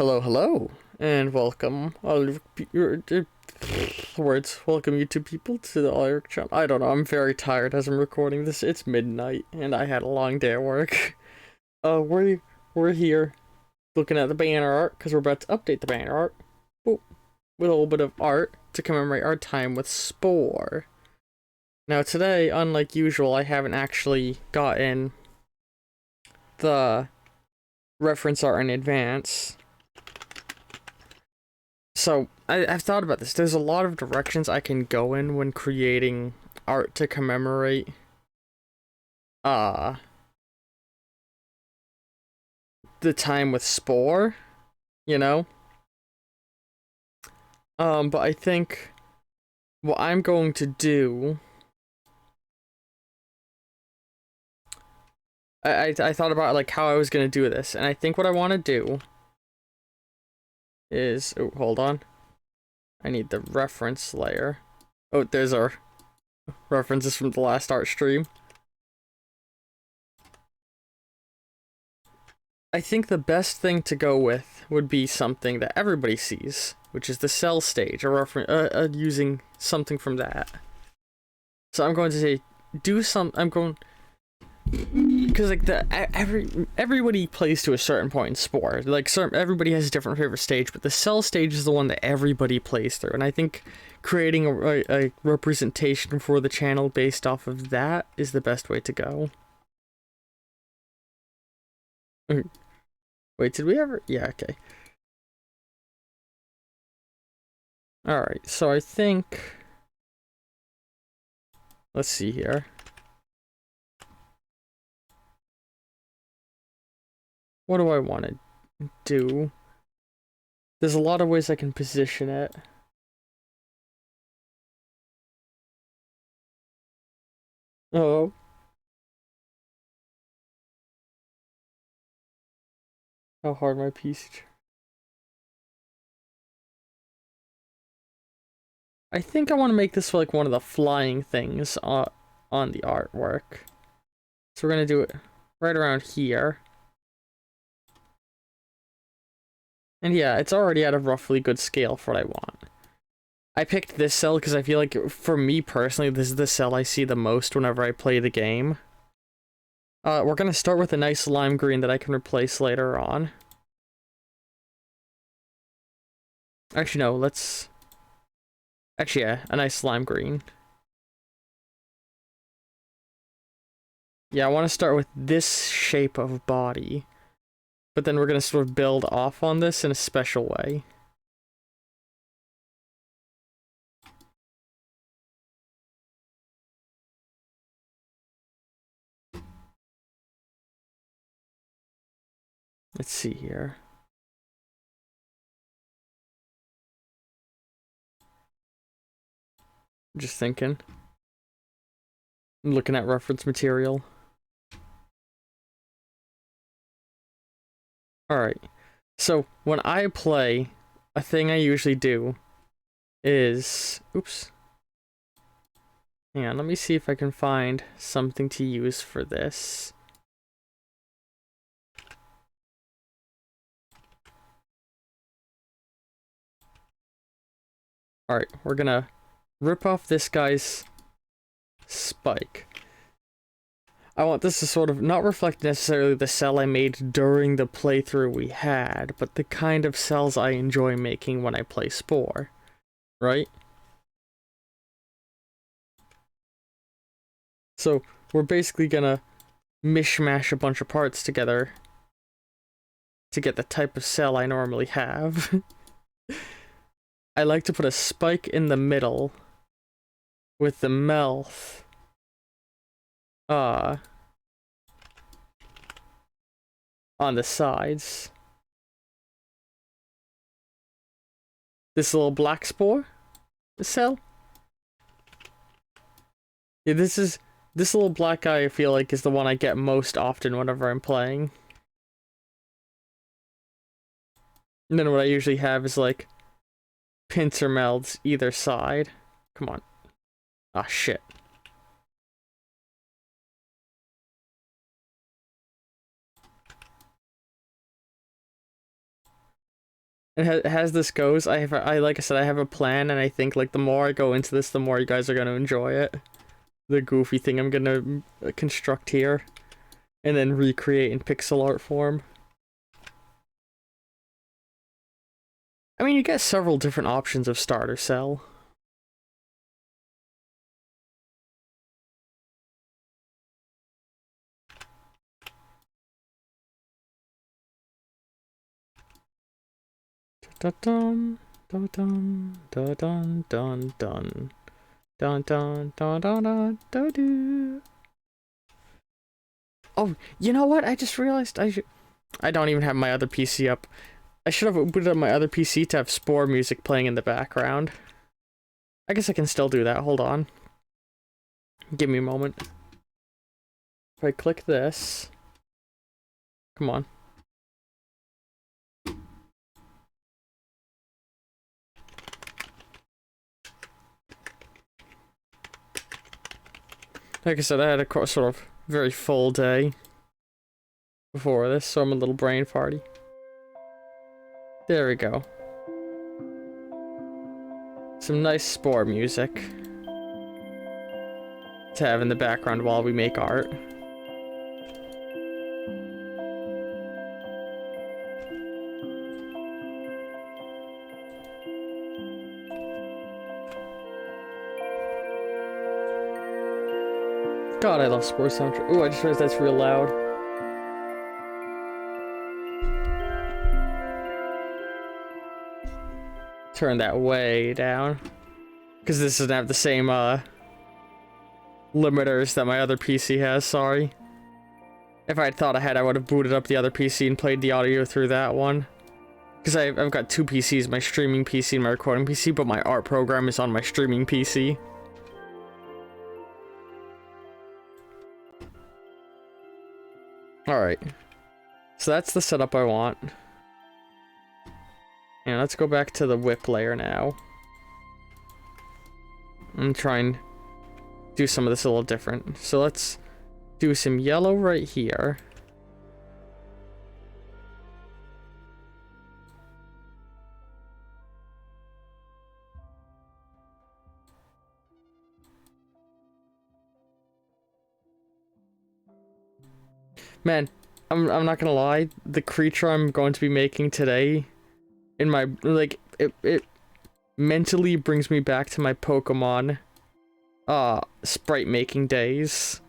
Hello, hello, and welcome all of your words. Welcome YouTube people to the All channel. I don't know. I'm very tired as I'm recording this. It's midnight, and I had a long day at work. We're here looking at the banner art because we're about to update the banner art with a little bit of art to commemorate our time with Spore. Now today, unlike usual, I haven't actually gotten the reference art in advance. So, I've thought about this. There's a lot of directions I can go in when creating art to commemorate the time with Spore, you know? But I think what I'm going to do... I thought about, like, how I was going to do this, and I think what I want to do is... Oh, hold on. I need the reference layer. Oh, there's our references from the last art stream. I think the best thing to go with would be something that everybody sees, which is the cell stage, using something from that. So I'm going to say, because like everybody plays to a certain point in Spore. Like everybody has a different favorite stage, but the cell stage is the one that everybody plays through, and I think creating a representation for the channel based off of that is the best way to go. Wait, did we ever? Yeah, okay. Alright, so I think... Let's see here. What do I want to do? There's a lot of ways I can position it. Oh. How hard my piece... I think I want to make this like one of the flying things on the artwork. So we're going to do it right around here. And yeah, it's already at a roughly good scale for what I want. I picked this cell because I feel like, for me personally, this is the cell I see the most whenever I play the game. We're going to start with a nice lime green that I can replace later on. Actually, no, let's... Actually, yeah, a nice lime green. Yeah, I want to start with this shape of body. But then we're going to sort of build off on this in a special way. Let's see here. Just thinking. I'm looking at reference material. Alright. So, when I play, a thing I usually do is... Oops. Hang on, let me see if I can find something to use for this. Alright, we're gonna rip off this guy's spike. I want this to sort of not reflect necessarily the cell I made during the playthrough we had, but the kind of cells I enjoy making when I play Spore, right? So we're basically gonna mishmash a bunch of parts together to get the type of cell I normally have. I like to put a spike in the middle with the mouth on the sides. This little black spore cell. Yeah, this little black guy I feel like is the one I get most often whenever I'm playing. And then what I usually have is like pincer mouths either side. Come on. Ah, shit. And as this goes, like I said, I have a plan, and I think like the more I go into this, the more you guys are gonna enjoy it. The goofy thing I'm gonna construct here, and then recreate in pixel art form. I mean, you get several different options of starter cell. Dun dun dun dun dun dun dun dun dun dun dun dun dun dun. Oh, you know what? I just realized I don't even have my other PC up. I should have booted up my other PC to have Spore music playing in the background. I guess I can still do that. Hold on. Give me a moment. If I click this... Come on. Like I said, I had a sort of very full day before this, so I'm a little brain farty. There we go. Some nice Spore music to have in the background while we make art. God, I love Spore soundtrack. Oh, I just realized that's real loud. Turn that way down. Because this doesn't have the same, limiters that my other PC has, sorry. If I had thought ahead, I would have booted up the other PC and played the audio through that one. Because I've got two PCs, my streaming PC and my recording PC, but my art program is on my streaming PC. Alright. So that's the setup I want. And let's go back to the whip layer now. And try and do some of this a little different. So let's do some yellow right here. Man, I'm not gonna lie, the creature I'm going to be making today in my like it mentally brings me back to my Pokemon sprite making days.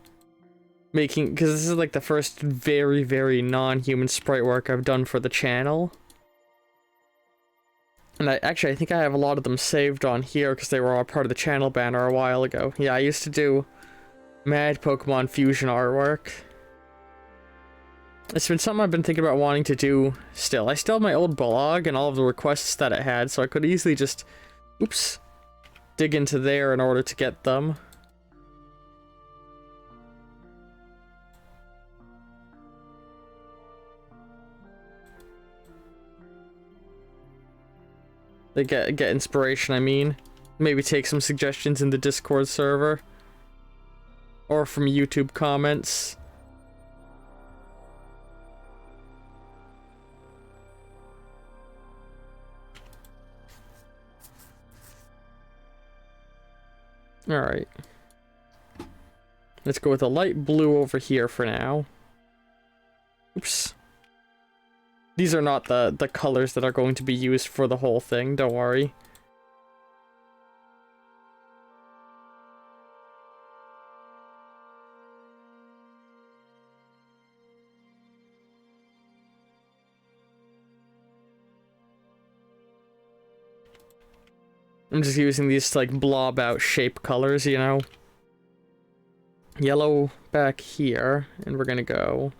Because this is like the first very, very non-human sprite work I've done for the channel. And I think I have a lot of them saved on here because they were all part of the channel banner a while ago. Yeah, I used to do mad Pokemon fusion artwork. It's been something I've been thinking about wanting to do still. I still have my old blog and all of the requests that it had, so I could easily just, oops, dig into there in order to get them. They get inspiration, I mean. Maybe take some suggestions in the Discord server. Or from YouTube comments. Alright. Let's go with a light blue over here for now. Oops. These are not the colors that are going to be used for the whole thing, don't worry. I'm just using these to, like, blob out shape colors, you know? Yellow back here, and we're gonna go...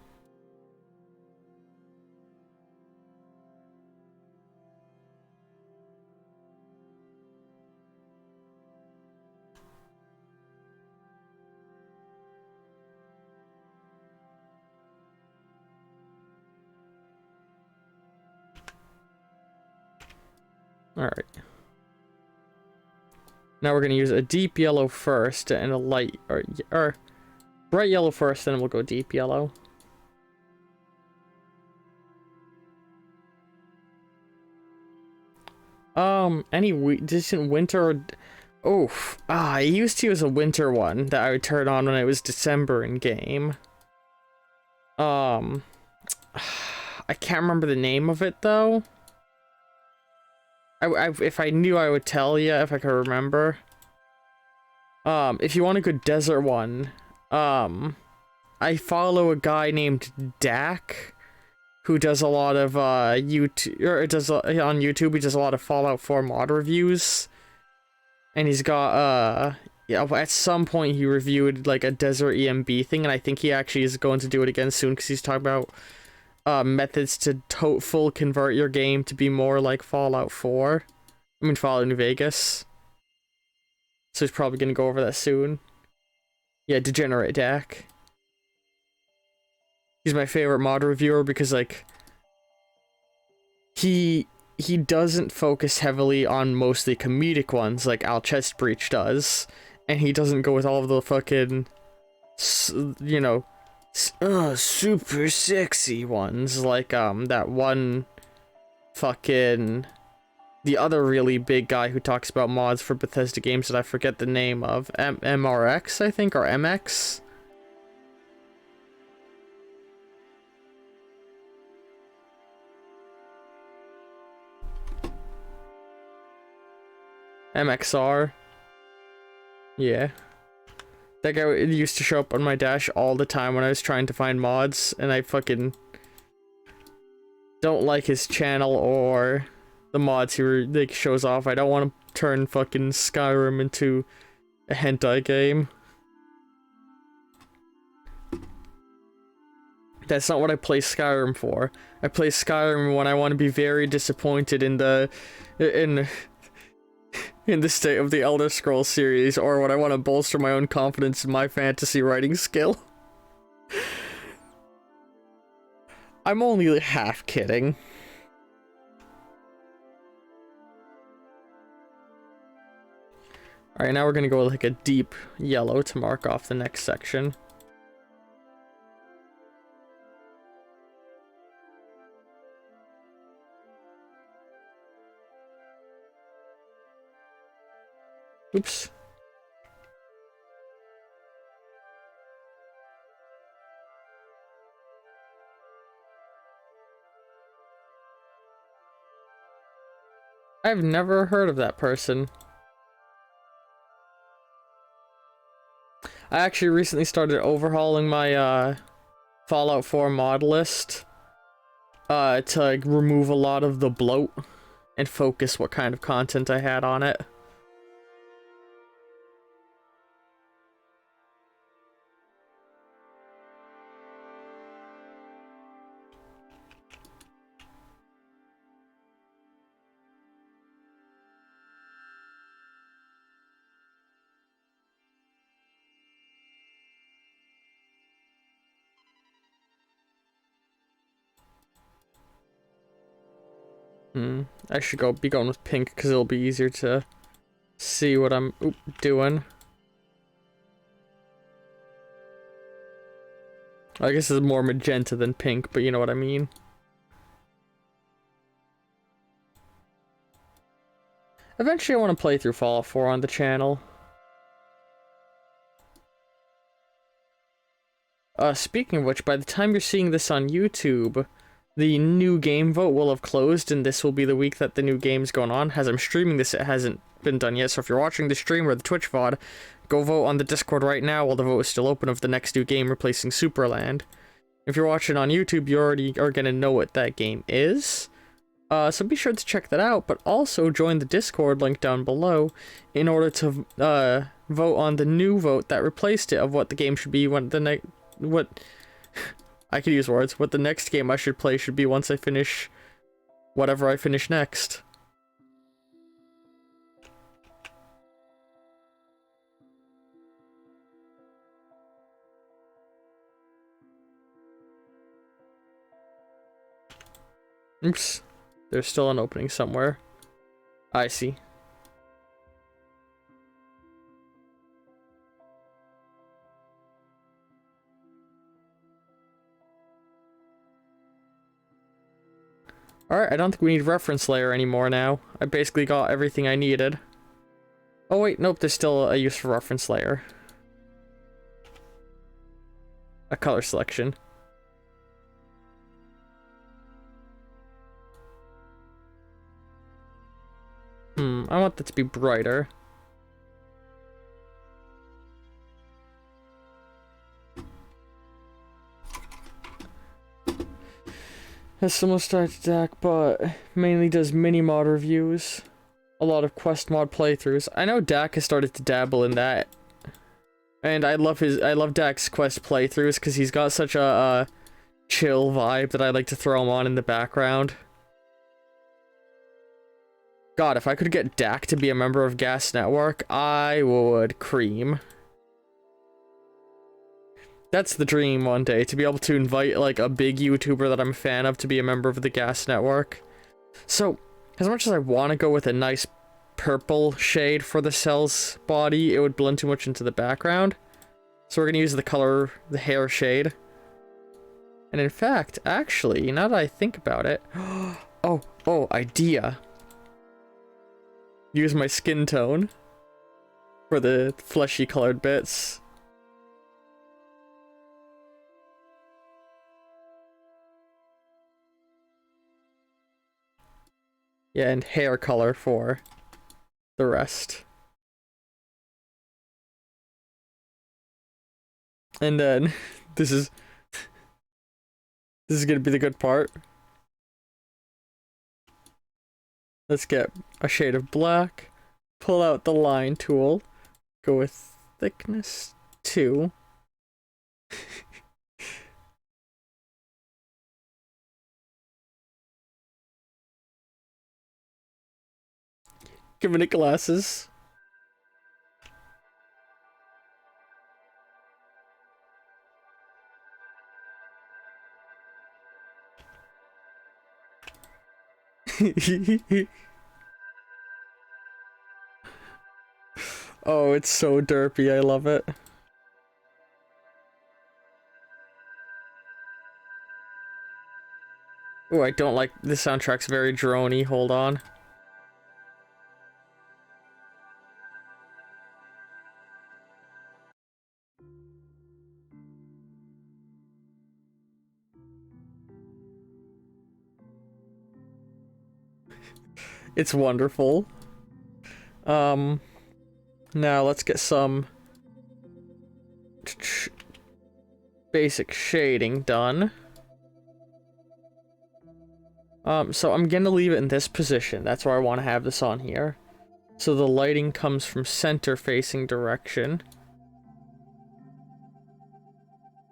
Alright. Now we're gonna use a deep yellow first and a light, or bright yellow first, then we'll go deep yellow. Any decent winter? Oof. I used to use a winter one that I would turn on when it was December in game. I can't remember the name of it though. If I knew, I would tell you if I could remember. If you want a good desert one, I follow a guy named Dak, who does a lot of YouTube, or does on YouTube. He does a lot of Fallout 4 mod reviews, and he's got yeah. At some point, he reviewed like a desert EMB thing, and I think he actually is going to do it again soon because he's talking about methods to full convert your game to be more like Fallout 4. I mean Fallout New Vegas. So he's probably gonna go over that soon. Yeah, Degenerate Dak. He's my favorite mod reviewer because like he doesn't focus heavily on mostly comedic ones like Al Chest Breach does, and he doesn't go with all of the fucking you know super sexy ones like that one fucking the other really big guy who talks about mods for Bethesda games that I forget the name of. MRX, I think, or MX. MXR. Yeah. That guy used to show up on my dash all the time when I was trying to find mods, and I fucking don't like his channel or the mods he like shows off. I don't want to turn fucking Skyrim into a hentai game. That's not what I play Skyrim for. I play Skyrim when I want to be very disappointed in the in the state of the Elder Scrolls series, or when I want to bolster my own confidence in my fantasy writing skill. I'm only half kidding. Alright, now we're gonna go with like a deep yellow to mark off the next section. Oops. I've never heard of that person. I actually recently started overhauling my Fallout 4 mod list to like, remove a lot of the bloat and focus what kind of content I had on it. I should be going with pink because it'll be easier to see what I'm doing. I guess it's more magenta than pink, but you know what I mean. Eventually I want to play through Fallout 4 on the channel. Speaking of which, by the time you're seeing this on YouTube, the new game vote will have closed, and this will be the week that the new game's going on. As I'm streaming this, it hasn't been done yet, so if you're watching the stream or the Twitch VOD, go vote on the Discord right now while the vote is still open of the next new game replacing Superland. If you're watching on YouTube, you already are going to know what that game is. So be sure to check that out, but also join the Discord link down below in order to vote on the new vote that replaced it of what the game should be when the I could use words. What the next game I should play should be once I finish whatever I finish next. Oops. There's still an opening somewhere. I see. Alright, I don't think we need reference layer anymore now. I basically got everything I needed. Oh wait, nope, there's still a use for reference layer. A color selection. I want that to be brighter. Has similar style to Dak, but mainly does mini-mod reviews. A lot of quest mod playthroughs. I know Dak has started to dabble in that. And I love Dak's quest playthroughs because he's got such a chill vibe that I like to throw him on in the background. God, if I could get Dak to be a member of Gas Network, I would cream. That's the dream one day, to be able to invite, like, a big YouTuber that I'm a fan of to be a member of the Gas Network. So, as much as I want to go with a nice purple shade for the cell's body, it would blend too much into the background. So we're going to use the hair shade. And in fact, actually, now that I think about it... Oh, idea. Use my skin tone for the fleshy colored bits. Yeah, and hair color for the rest. And then, this is gonna be the good part. Let's get a shade of black, pull out the line tool, go with thickness 2. Giving it glasses. Oh, it's so derpy, I love it. Oh, I don't like the soundtrack's very drony, hold on. It's wonderful. Now let's get some basic shading done. So I'm gonna leave it in this position. That's where I want to have this on here. So the lighting comes from center facing direction.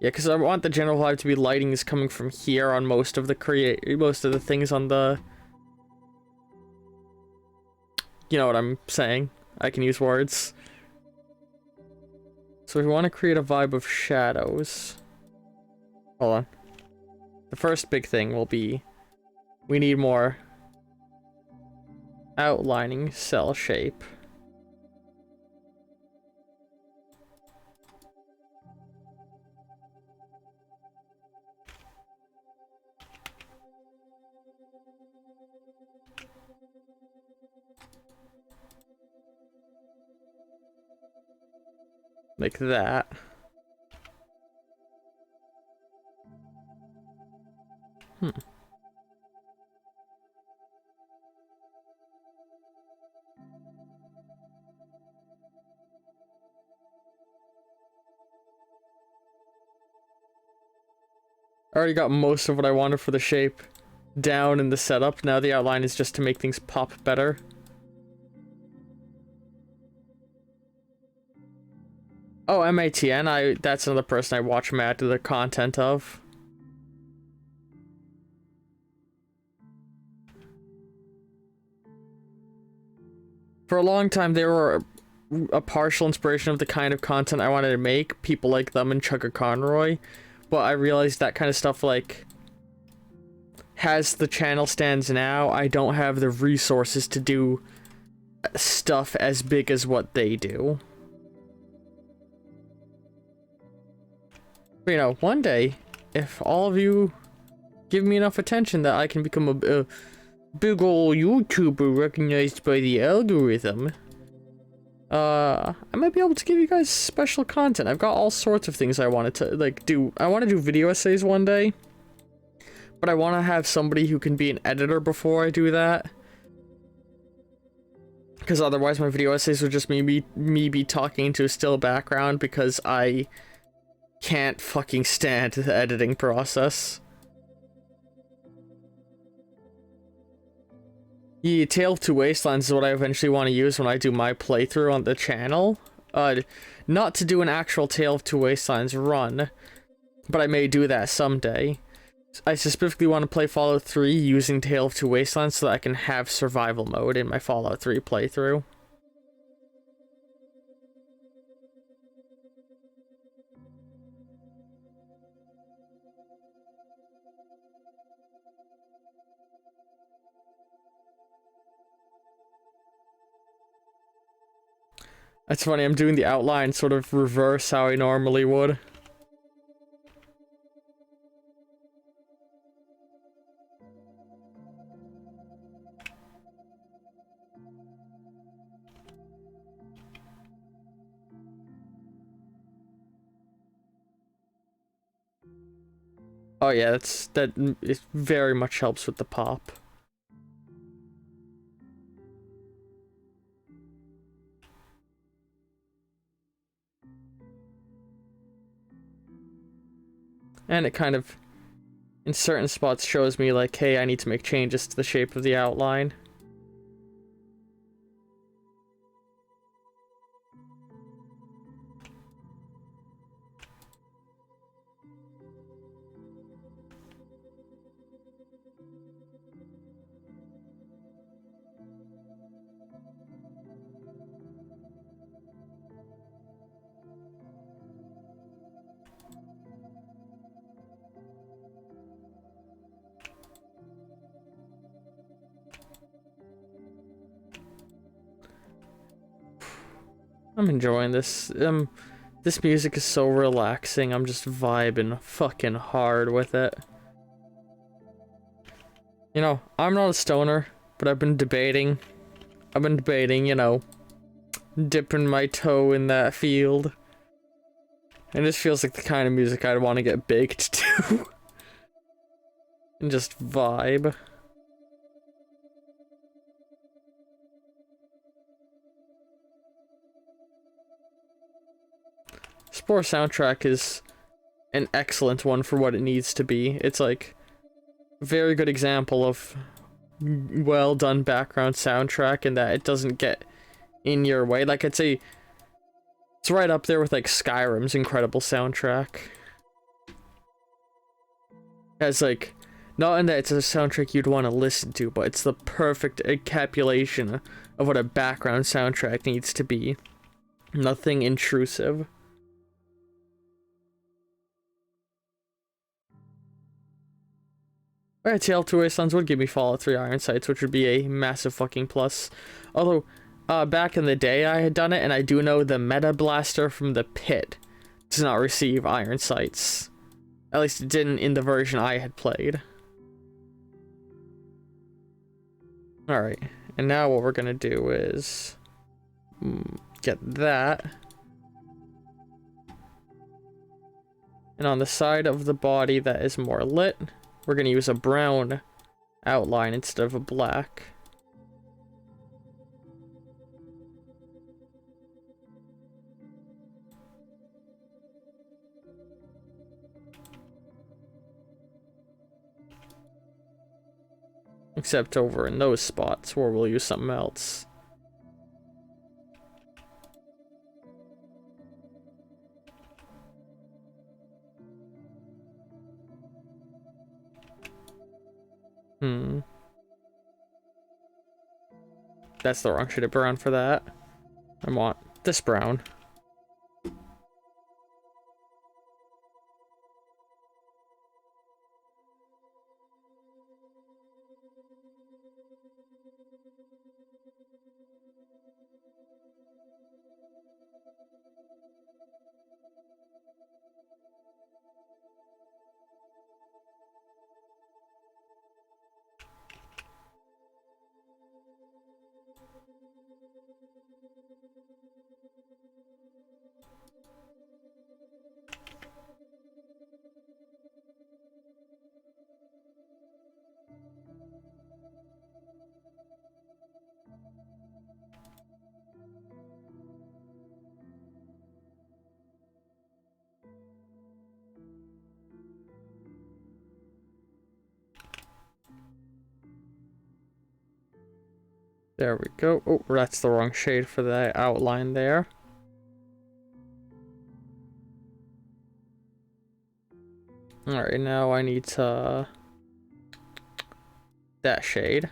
Yeah, because I want the general vibe to be lighting is coming from here on most of the things on the... You know what I'm saying. I can use words. So we want to create a vibe of shadows. Hold on. The first big thing will be... We need more outlining cell shape. Like that. I already got most of what I wanted for the shape down in the setup. Now the outline is just to make things pop better. Oh, MATN, that's another person I watch Matt do the content of. For a long time, they were a partial inspiration of the kind of content I wanted to make. People like them and Chugga Conroy. But I realized that kind of stuff, like, as the channel stands now, I don't have the resources to do stuff as big as what they do. But, you know, one day, if all of you give me enough attention that I can become a big ol' YouTuber recognized by the algorithm, I might be able to give you guys special content. I've got all sorts of things I wanted to, like, do. I want to do video essays one day, but I want to have somebody who can be an editor before I do that. Because otherwise my video essays would just me be talking into a still background because I can't fucking stand the editing process. Yeah, Tale of Two Wastelands is what I eventually want to use when I do my playthrough on the channel. Not to do an actual Tale of Two Wastelands run, but I may do that someday. I specifically want to play Fallout 3 using Tale of Two Wastelands so that I can have survival mode in my Fallout 3 playthrough. That's funny, I'm doing the outline sort of reverse how I normally would. Oh yeah, it very much helps with the pop. And it kind of, in certain spots, shows me like, hey, I need to make changes to the shape of the outline. I'm enjoying this. This music is so relaxing. I'm just vibing fucking hard with it. You know, I'm not a stoner, but I've been debating, you know, dipping my toe in that field. And this feels like the kind of music I'd want to get baked to. And just vibe. Spore soundtrack is an excellent one for what it needs to be. It's like a very good example of well done background soundtrack in that it doesn't get in your way. Like it's right up there with like Skyrim's incredible soundtrack. As like, not in that it's a soundtrack you'd want to listen to, but it's the perfect encapsulation of what a background soundtrack needs to be. Nothing intrusive. Alright, Tale of Two Wastelands would give me Fallout 3 Iron Sights, which would be a massive fucking plus. Although, back in the day I had done it, and I do know the Meta Blaster from the Pit does not receive Iron Sights. At least it didn't in the version I had played. Alright, and now what we're gonna do is get that. And on the side of the body that is more lit, we're gonna use a brown outline instead of a black. Except over in those spots where we'll use something else. That's the wrong shade of brown for that. I want this brown. There we go. Oh, that's the wrong shade for the outline there. Alright, now I need to... that shade.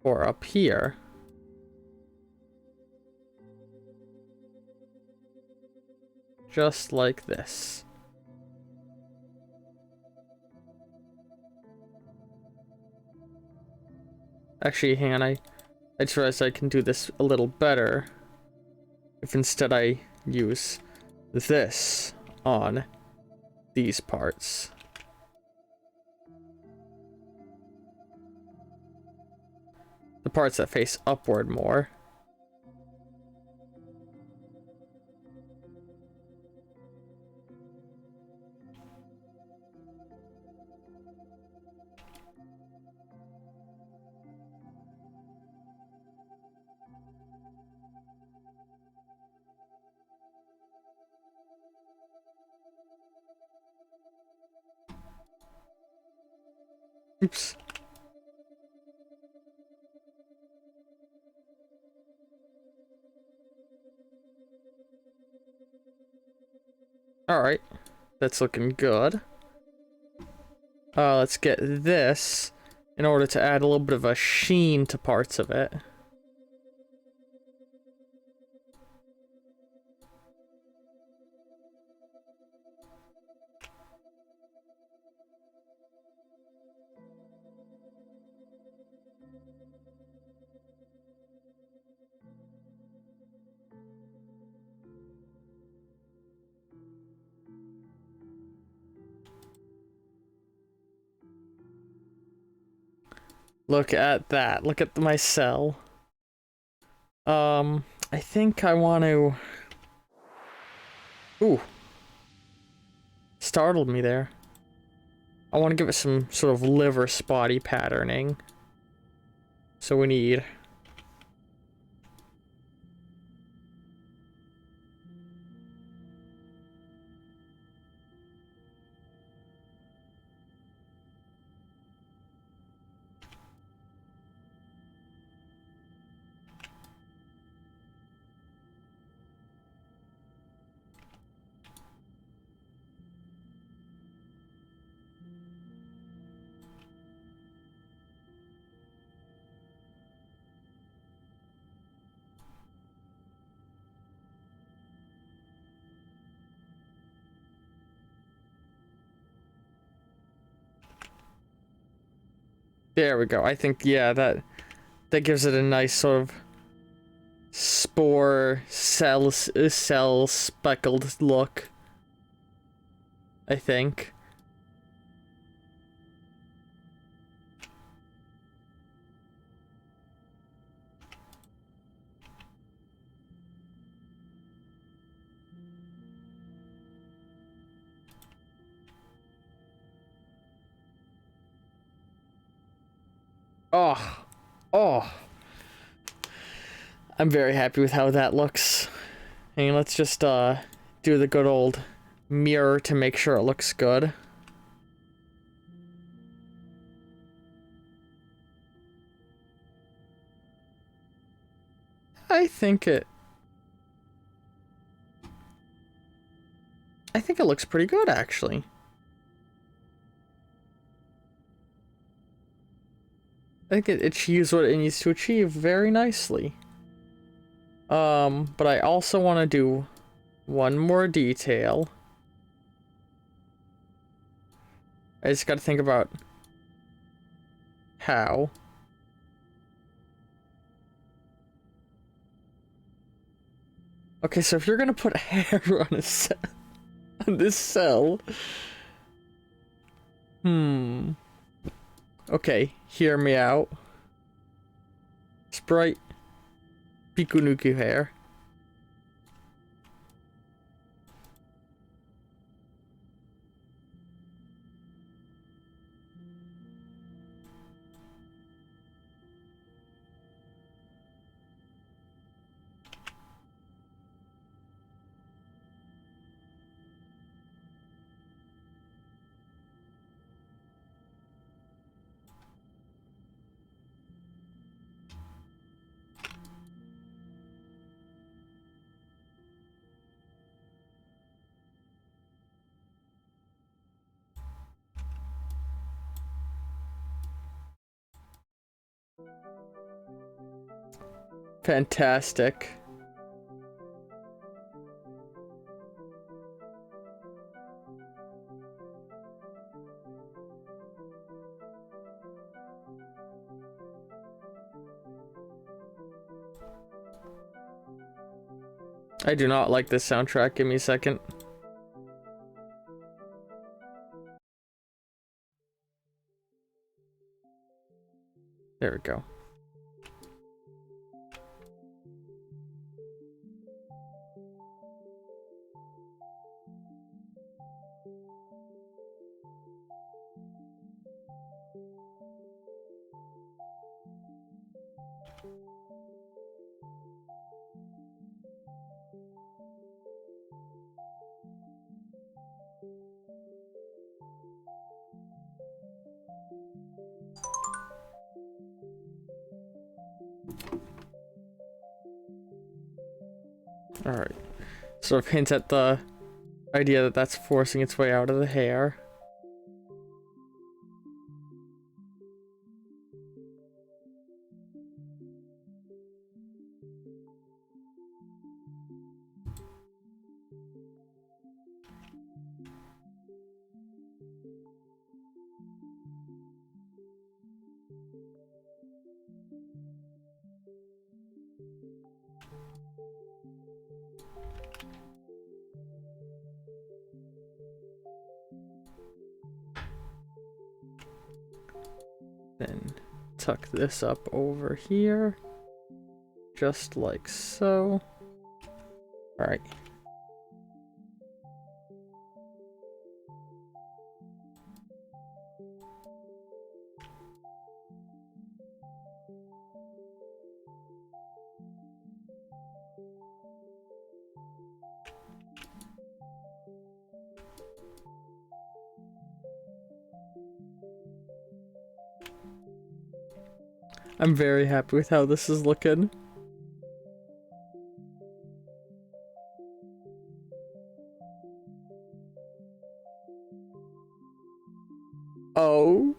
Or up here. Just like this. Actually, hang on, I just realized I can do this a little better if instead I use this on these parts. The parts that face upward more. Oops. Alright, that's looking good. Let's get this in order to add a little bit of a sheen to parts of it. Look at that. Look at my cell. I think I want to... Ooh. Startled me there. I want to give it some sort of liver spotty patterning. So we need... There we go. I think, yeah, that gives it a nice sort of spore cell speckled look. I think. Oh. Oh. I'm very happy with how that looks. And let's just do the good old mirror to make sure it looks good. I think it looks pretty good, actually. I think it achieves what it needs to achieve very nicely. But I also want to do one more detail. I just gotta think about how. Okay, so if you're gonna put hair on a cell, on this cell, okay, hear me out. Sprite, Pikunuku hair. Fantastic. I do not like this soundtrack. Give me a second. There we go. Alright. Sort of hints at the idea that that's forcing its way out of the hair. Then tuck this up over here, just like so. All right. I'm very happy with how this is looking. Oh.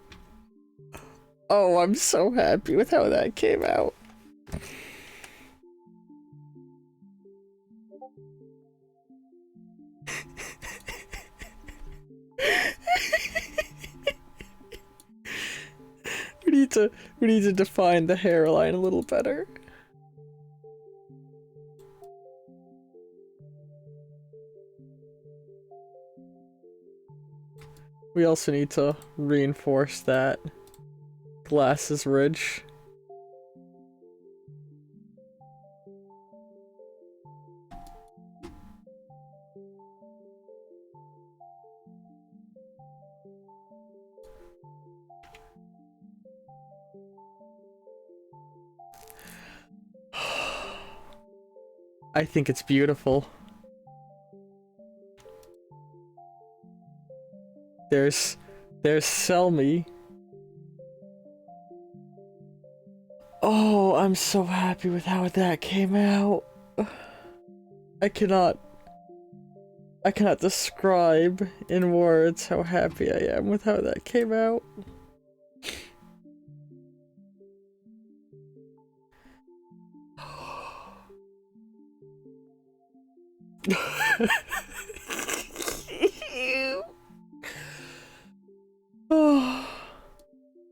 Oh, I'm so happy with how that came out. We need to define the hairline a little better. We also need to reinforce that glasses ridge. I think it's beautiful. There's Selmy. Oh, I'm so happy with how that came out. I cannot describe in words how happy I am with how that came out.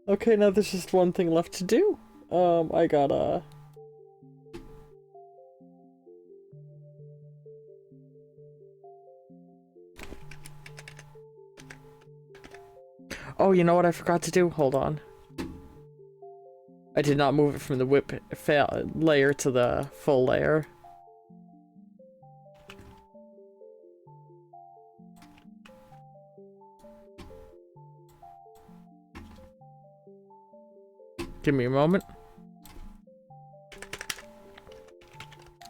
Okay, now there's just one thing left to do. I gotta... Oh, you know what I forgot to do? Hold on. I did not move it from the whip layer to the full layer. Give me a moment.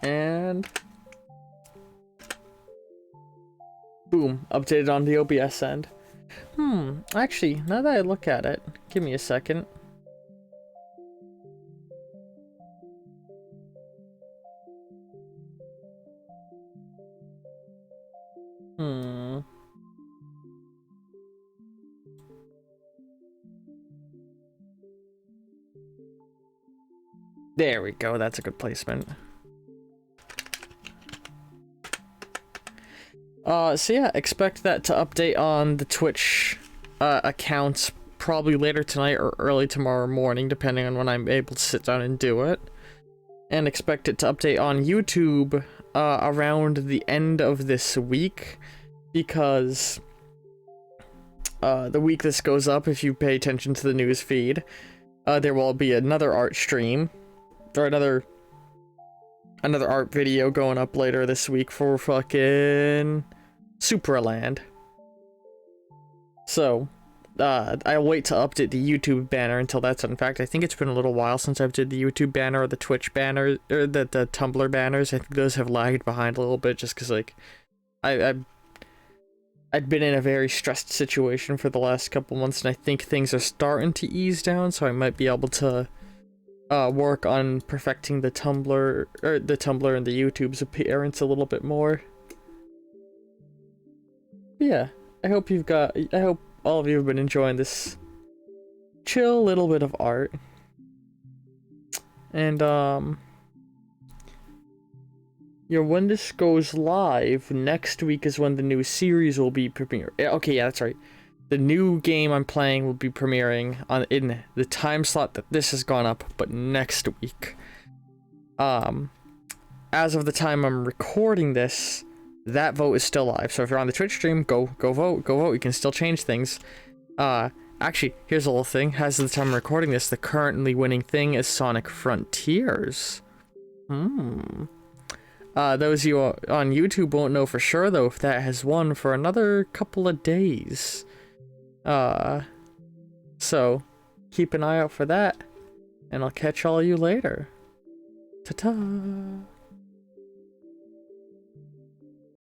And boom, updated on the OBS end. Actually, now that I look at it, give me a second. There we go, that's a good placement. So yeah, expect that to update on the Twitch accounts probably later tonight or early tomorrow morning, depending on when I'm able to sit down and do it. And expect it to update on YouTube around the end of this week, because the week this goes up, if you pay attention to the news feed, there will be another art stream, or another art video going up later this week for fucking Supraland. So, I'll wait to update the YouTube banner until that's done. In fact, I think it's been a little while since I've did the YouTube banner or the Twitch banner, or the Tumblr banners. I think those have lagged behind a little bit just because, like, I'd been in a very stressed situation for the last couple months, and I think things are starting to ease down, so I might be able to work on perfecting the Tumblr, or the Tumblr and the YouTube's appearance a little bit more. But yeah, I hope all of you have been enjoying this chill little bit of art. And when this goes live, next week is when the new series will be premiering. Okay, yeah, that's right. The new game I'm playing will be premiering in the time slot that this has gone up, but next week. As of the time I'm recording this, that vote is still live. So if you're on the Twitch stream, go vote. You can still change things. Actually, here's a little thing. As of the time I'm recording this, the currently winning thing is Sonic Frontiers. Those of you on YouTube won't know for sure, though, if that has won for another couple of days. So, keep an eye out for that, and I'll catch all you later. Ta-ta!